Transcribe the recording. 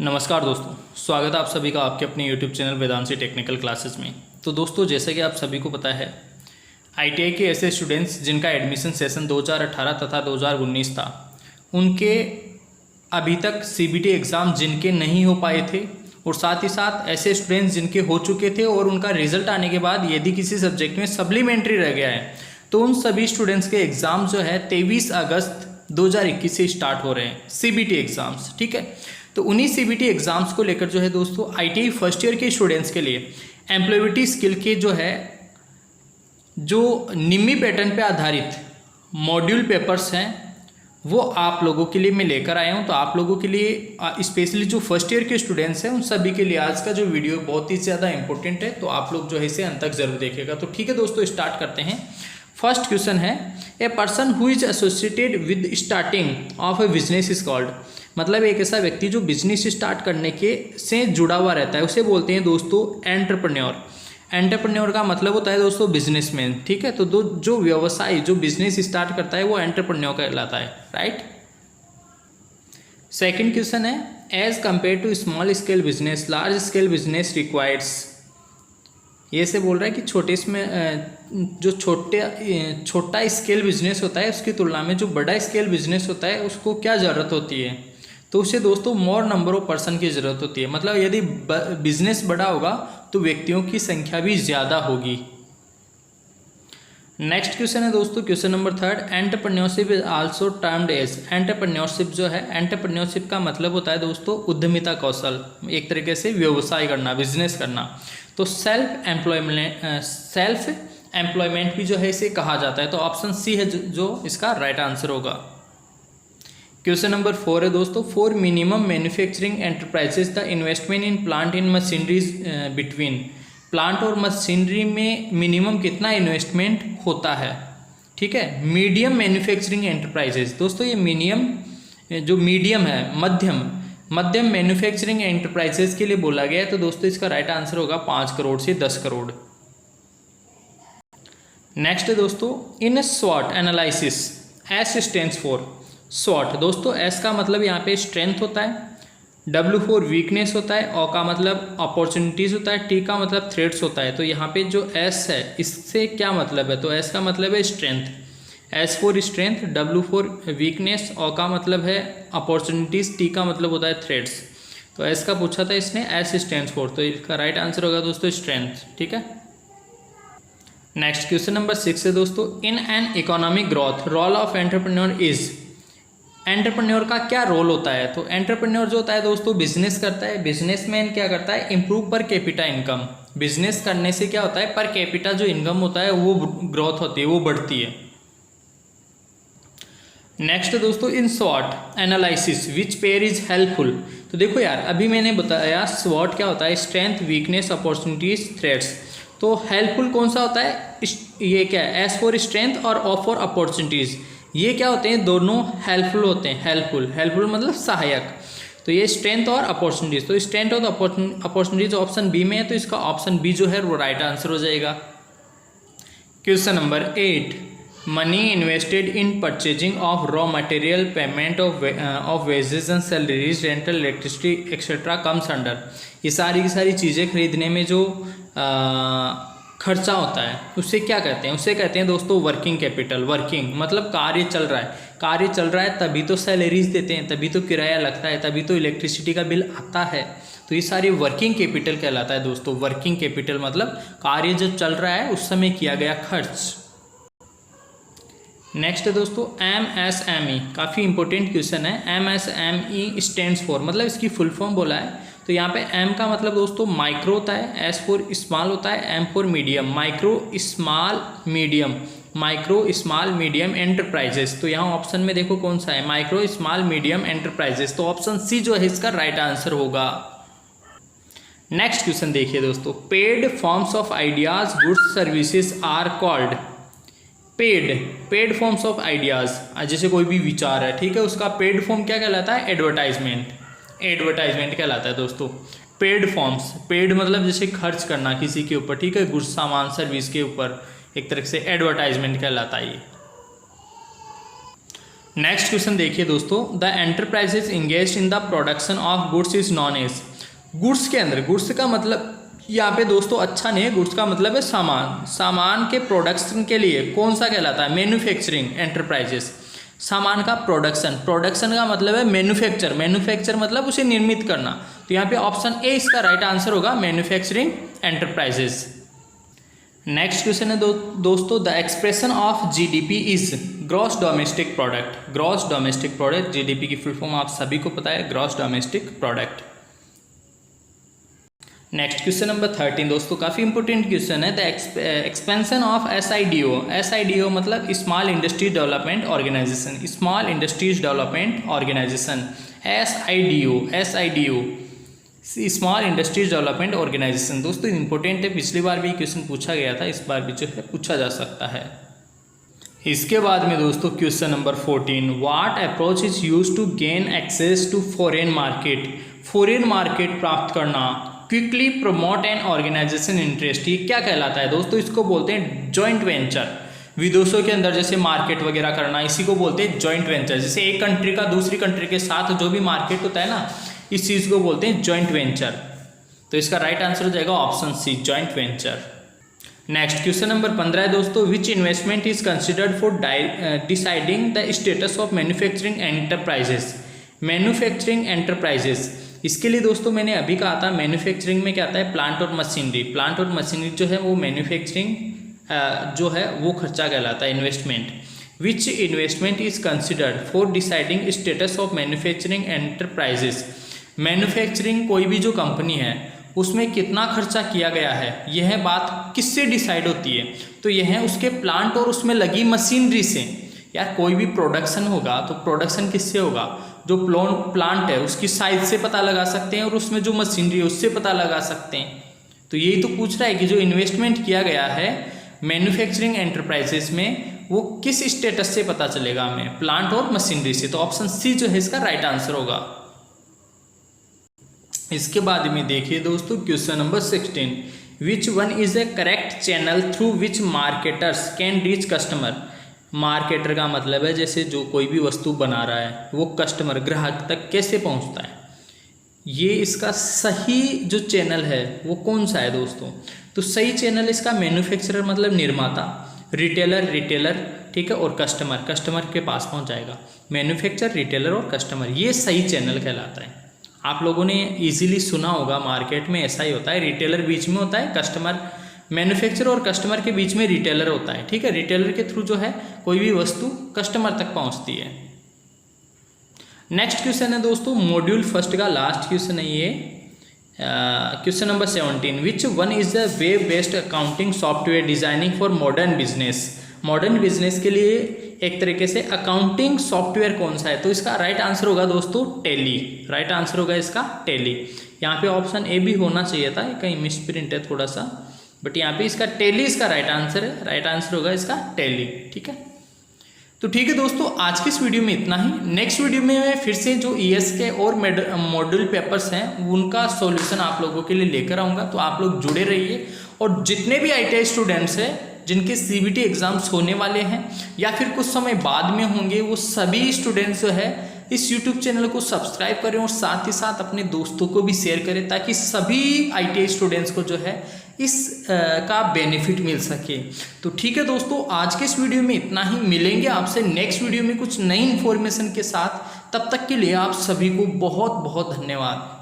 नमस्कार दोस्तों, स्वागत है आप सभी का आपके अपने YouTube channel Vedanshi technical classes में। तो दोस्तों, जैसे कि आप सभी को पता है, ITI के ऐसे स्टूडेंट्स जिनका एडमिशन सेशन 2018 तथा 2019 था, उनके अभी तक CBT एग्ज़ाम जिनके नहीं हो पाए थे और साथ ही साथ ऐसे स्टूडेंट्स जिनके हो चुके थे और उनका रिजल्ट आने के बाद यदि किसी सब्जेक्ट में सप्लीमेंट्री रह गया है, तो उन सभी स्टूडेंट्स के एग्ज़ाम जो है 23 अगस्त 2021 से स्टार्ट हो रहे हैं, CBT एग्ज़ाम्स। ठीक है, तो उन्हीं CBT एग्ज़ाम्स को लेकर जो है दोस्तों, ITI फर्स्ट ईयर के स्टूडेंट्स के लिए एम्प्लॉयबिलिटी स्किल के जो निम्मी पैटर्न पे आधारित मॉड्यूल पेपर्स हैं, वो आप लोगों के लिए मैं लेकर आया हूं। तो आप लोगों के लिए स्पेशली जो फर्स्ट ईयर के स्टूडेंट्स हैं, उन सभी के लिए आज का जो वीडियो बहुत ही ज़्यादा इंपॉर्टेंट है, तो आप लोग जो है इसे अंत तक जरूर देखिएगा। तो ठीक है दोस्तों, स्टार्ट करते हैं। फर्स्ट क्वेश्चन है, a person who is associated with starting of A business is called. मतलब एक ऐसा व्यक्ति जो बिजनेस स्टार्ट करने के से जुड़ा हुआ रहता है, उसे बोलते हैं दोस्तों एंटरप्रेन्योर। एंटरप्रेन्योर का मतलब होता है दोस्तों बिजनेसमैन। ठीक है, तो जो व्यवसाय जो बिजनेस स्टार्ट करता है वो एंटरप्रेन्योर कहलाता है, राइट। सेकंड क्वेश्चन है, as compared to small scale business large scale business requires. ये से बोल रहा है कि जो छोटा स्केल बिजनेस होता है उसकी तुलना में जो बड़ा स्केल बिजनेस होता है उसको क्या ज़रूरत होती है, तो उसे दोस्तों मोर नंबर ऑफ पर्सन की ज़रूरत होती है। मतलब यदि बिजनेस बड़ा होगा तो व्यक्तियों की संख्या भी ज़्यादा होगी। नेक्स्ट क्वेश्चन है दोस्तों, question number third, entrepreneurship is also termed as. Entrepreneurship जो है, एंटरप्रेन्योरशिप का मतलब होता है दोस्तों उद्यमिता कौशल, एक तरीके से व्यवसाय करना, बिजनेस करना। तो सेल्फ एम्प्लॉयमेंट भी जो है इसे कहा जाता है। तो ऑप्शन सी है जो इसका राइट आंसर होगा। क्वेश्चन नंबर 4 है दोस्तों, for minimum manufacturing enterprises the investment in plant in machineries between. Plant और मशीनरी में मिनिमम कितना इन्वेस्टमेंट होता है। ठीक है, मीडियम मैन्युफैक्चरिंग एंटरप्राइजेज, दोस्तों ये मीडियम है, मध्यम मैन्युफैक्चरिंग एंटरप्राइजेज के लिए बोला गया है। तो दोस्तों इसका राइट आंसर होगा 5 करोड़ से 10 करोड़। नेक्स्ट है दोस्तों, इन स्वॉट एनालिसिस एस स्टैंड्स फॉर। स्वॉट दोस्तों, एस का मतलब यहाँ पे स्ट्रेंथ होता है, W फॉर वीकनेस होता है, O का मतलब अपॉर्चुनिटीज़ होता है, T का मतलब थ्रेट्स होता है। तो यहाँ पे जो S है इससे क्या मतलब है, तो S का मतलब है strength, S for strength, W for weakness, O का मतलब है अपॉर्चुनिटीज़, T का मतलब होता है थ्रेट्स। तो S का पूछा था इसने, S स्टैंड्स फॉर, तो इसका राइट आंसर होगा दोस्तों स्ट्रेंथ। ठीक है, नेक्स्ट क्वेश्चन नंबर 6 है दोस्तों, in an economic growth role of entrepreneur is. Entrepreneur का क्या रोल होता है, तो एंटरप्रेन्योर जो होता है दोस्तों बिजनेस करता है। बिजनेसमैन क्या करता है, improve per capita income. Business करने से क्या होता है, पर कैपिटा जो इनकम होता है वो ग्रोथ होती है, वो बढ़ती है। नेक्स्ट दोस्तों, इन स्वॉट analysis which pair is helpful. तो देखो यार, अभी मैंने बताया स्वॉट क्या होता है, स्ट्रेंथ, वीकनेस, अपॉर्चुनिटीज, थ्रेट्स। तो हेल्पफुल कौन सा होता है, ये क्या है, एस फॉर स्ट्रेंथ और O फॉर अपॉर्चुनिटीज़। ये क्या होते हैं, दोनों हेल्पफुल होते हैं। हेल्पफुल मतलब सहायक। तो ये स्ट्रेंथ और अपॉर्चुनिटीज़, तो स्ट्रेंथ और अपॉर्चुनिटीज ऑप्शन बी में है, तो इसका ऑप्शन बी जो है वो राइट आंसर हो जाएगा। Question number 8, money invested in purchasing of raw material, payment of wages and salaries, rental, electricity etcetera comes under. ये सारी की सारी चीज़ें खरीदने में जो खर्चा होता है उससे क्या कहते हैं, उससे कहते हैं दोस्तों वर्किंग कैपिटल। वर्किंग मतलब कार्य चल रहा है तभी तो सैलरीज देते हैं, तभी तो किराया लगता है, तभी तो इलेक्ट्रिसिटी का बिल आता है। तो ये सारी वर्किंग कैपिटल कहलाता है दोस्तों। वर्किंग कैपिटल मतलब कार्य जब चल रहा है उस समय किया गया खर्च। नेक्स्ट है दोस्तों, MSME, काफ़ी इंपॉर्टेंट क्वेश्चन है। MSME स्टैंड्स फॉर, मतलब इसकी फुल फॉर्म बोला है। तो यहाँ पे M का मतलब दोस्तों माइक्रो होता है, S फॉर स्मॉल होता है, M for medium, micro small medium enterprises. तो यहाँ ऑप्शन में देखो कौन सा है, माइक्रो स्मॉल मीडियम एंटरप्राइजेस। तो ऑप्शन सी जो है इसका राइट आंसर होगा। नेक्स्ट क्वेश्चन देखिए दोस्तों, paid forms of ideas goods services are called. Paid forms of ideas, जैसे कोई भी विचार है, ठीक है, उसका पेड फॉर्म क्या कहलाता है, एडवर्टाइजमेंट कहलाता है दोस्तों। पेड फॉर्म्स, पेड मतलब जैसे खर्च करना किसी के ऊपर, ठीक है, गुड्स, सामान, सर्विस के ऊपर, एक तरह से एडवर्टाइजमेंट कहलाता है ये। नेक्स्ट क्वेश्चन देखिए दोस्तों, the enterprises engage in the production of goods is known as. Goods के अंदर, गुड्स का मतलब यहाँ पे दोस्तों अच्छा नहीं है, गुड्स का मतलब है सामान। सामान के प्रोडक्शन के लिए कौन सा कहलाता है? Manufacturing enterprises. सामान का प्रोडक्शन, प्रोडक्शन का मतलब है मैन्युफैक्चर, मैन्युफैक्चर मतलब उसे निर्मित करना। तो यहाँ पे ऑप्शन ए इसका राइट आंसर होगा, मैन्युफैक्चरिंग एंटरप्राइजेस। नेक्स्ट क्वेश्चन है दोस्तों, the expression of GDP is gross domestic product. Gross domestic product, GDP की फुल फॉर्म आप सभी को पता है, gross domestic product. Next question number 13 दोस्तों, काफ़ी इंपॉर्टेंट क्वेश्चन है। The expansion of SIDO. SIDO मतलब small industries development organisation, small industries development organisation, SIDO, SIDO small industries development organisation. दोस्तों इंपॉर्टेंट है, पिछली बार भी क्वेश्चन पूछा गया था, इस बार भी जो है पूछा जा सकता है। इसके बाद में दोस्तों question number 14, what approach is use to gain access to foreign market. Foreign market प्राप्त करना, quickly promote an organisation interest, ये क्या कहलाता है दोस्तों? इसको बोलते हैं जॉइंट वेंचर। विदेशों के अंदर जैसे मार्केट वगैरह करना, इसी को बोलते हैं जॉइंट वेंचर। जैसे एक कंट्री का दूसरी कंट्री के साथ जो भी मार्केट होता है ना, इस चीज़ को बोलते हैं जॉइंट वेंचर। तो इसका राइट आंसर हो जाएगा option C, joint venture. Next question number 15 है दोस्तों, which investment is considered for deciding the status of manufacturing enterprises. Manufacturing enterprises, इसके लिए दोस्तों मैंने अभी कहा था, मैन्युफैक्चरिंग में क्या आता है? प्लांट और मशीनरी। प्लांट और मशीनरी जो है वो मैन्युफैक्चरिंग जो है वो खर्चा कहलाता है, investment. Which investment is considered for deciding status of manufacturing enterprises. Manufacturing कोई भी जो कंपनी है उसमें कितना खर्चा किया गया है, यह बात किससे डिसाइड होती है? तो यह है उसके प्लांट और उसमें लगी मशीनरी से। यार कोई भी प्रोडक्शन होगा तो प्रोडक्शन किससे होगा? जो प्लांट है उसकी साइज से पता लगा सकते हैं, और उसमें जो मशीनरी है उससे पता लगा सकते हैं। तो यही तो पूछ रहा है कि जो इन्वेस्टमेंट किया गया है मैन्युफैक्चरिंग एंटरप्राइजेस में, वो किस स्टेटस से पता चलेगा हमें? प्लांट और मशीनरी से। तो ऑप्शन सी जो है इसका राइट आंसर होगा। इसके बाद में देखिए दोस्तों question number 16, which one is A correct channel through which marketers can reach customer. Marketer का मतलब है जैसे जो कोई भी वस्तु बना रहा है वो कस्टमर, ग्राहक तक कैसे पहुंचता है, ये इसका सही जो चैनल है वो कौन सा है दोस्तों? तो सही चैनल इसका मैन्युफैक्चरर मतलब निर्माता, रिटेलर ठीक है, और कस्टमर के पास पहुंच जाएगा। मैन्युफैक्चरर, रिटेलर और कस्टमर, ये सही चैनल कहलाता है। आप लोगों ने इजीली सुना होगा, मार्केट में ऐसा ही होता है, रिटेलर बीच में होता है, कस्टमर, मैन्युफैक्चरर और कस्टमर के बीच में रिटेलर होता है। ठीक है, रिटेलर के थ्रू जो है कोई भी वस्तु कस्टमर तक पहुंचती है। नेक्स्ट क्वेश्चन है दोस्तों मॉड्यूल फर्स्ट का लास्ट क्वेश्चन है ये, question number 17, which one is the web based accounting software designing for modern business. Modern business के लिए एक तरीके से अकाउंटिंग सॉफ्टवेयर कौन सा है? तो इसका राइट आंसर होगा दोस्तों टैली। राइट आंसर होगा इसका टैली। यहाँ पे ऑप्शन ए भी होना चाहिए था, कहीं मिसप्रिंट है थोड़ा सा, बट यहाँ पे इसका टैली इसका राइट आंसर है। राइट आंसर होगा इसका टैली। ठीक है, तो ठीक है दोस्तों, आज की इस वीडियो में इतना ही। नेक्स्ट वीडियो में मैं फिर से जो ईएस के और मॉड्यूल पेपर्स हैं उनका सॉल्यूशन आप लोगों के लिए लेकर आऊँगा, तो आप लोग जुड़े रहिए। और जितने भी ITI स्टूडेंट्स हैं जिनके CBT एग्जाम्स होने वाले हैं या फिर कुछ समय बाद में होंगे, वो सभी स्टूडेंट्स जो है इस YouTube चैनल को सब्सक्राइब करें और साथ ही साथ अपने दोस्तों को भी शेयर करें, ताकि सभी ITI स्टूडेंट्स को जो है इस का बेनिफिट मिल सके। तो ठीक है दोस्तों, आज के इस वीडियो में इतना ही। मिलेंगे आपसे नेक्स्ट वीडियो में कुछ नई इन्फॉर्मेशन के साथ। तब तक के लिए आप सभी को बहुत बहुत धन्यवाद।